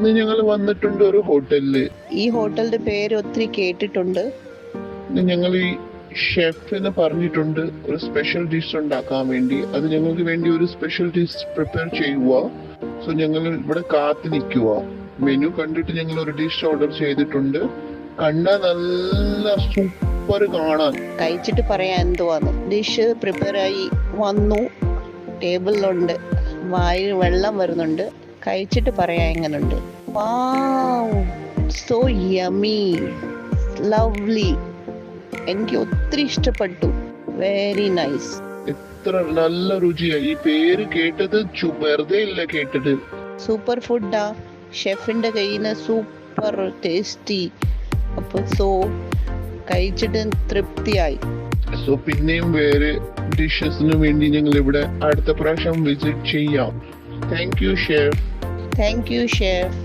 ഇന്ന് ഞങ്ങൾ വന്നിട്ടുണ്ട് ഒരു ഹോട്ടലില്. ഈ ഹോട്ടലിന്റെ പേര് ഒത്തിരി കേട്ടിട്ടുണ്ട്. ഇന്ന് ഞങ്ങൾ ഈ ഷെഫിന് പറഞ്ഞിട്ടുണ്ട് ഒരു സ്പെഷ്യൽ ഡിഷ് ഉണ്ടാക്കാൻ വേണ്ടി. അത് ഞങ്ങൾക്ക് വേണ്ടി ഒരു സ്പെഷ്യൽ ഡിഷ് പ്രിപ്പയർ ചെയ്യുക. സോ ഞങ്ങൾ ഇവിടെ കാത്തു നിൽക്കുക. മെനു കണ്ടിട്ട് ഞങ്ങൾ ഒരു ഡിഷ് ഓർഡർ ചെയ്തിട്ടുണ്ട്. കണ്ടാ നല്ല സൂപ്പർ കാണാൻ. കഴിച്ചിട്ട് പറയാൻ എന്തുവാന്ന്. ഡിഷ് പ്രിപ്പയർ ആയി വന്നു, ടേബിളിലുണ്ട്, വായിൽ വെള്ളം വരുന്നുണ്ട്. കഴിച്ചിട്ട് പറയാൻ എങ്ങനുണ്ട്. വാവ്, സോ യമി, ലവ്ലി. എനിക്ക് ഒത്തിരി ഇഷ്ടപ്പെട്ടു. Very nice. എത്ര നല്ല രുചിയായി. ഈ പേര് കേട്ടത് വെറുതെ ഇല്ല കേട്ടത്. സൂപ്പർ ഫുഡാ. ഷെഫിന്റെ കയ്യിൽ നിന്ന് സൂപ്പർ ടേസ്റ്റി. അപ്പൊ സോ കഴിച്ചിട്ട് തൃപ്തിയായി. സോ പിന്നെയും വേറെ ഡിഷസിന് വേണ്ടി ഞങ്ങൾ ഇവിടെ അടുത്ത പ്രാവശ്യം വിസിറ്റ് ചെയ്യാം. Thank you chef. Thank you chef.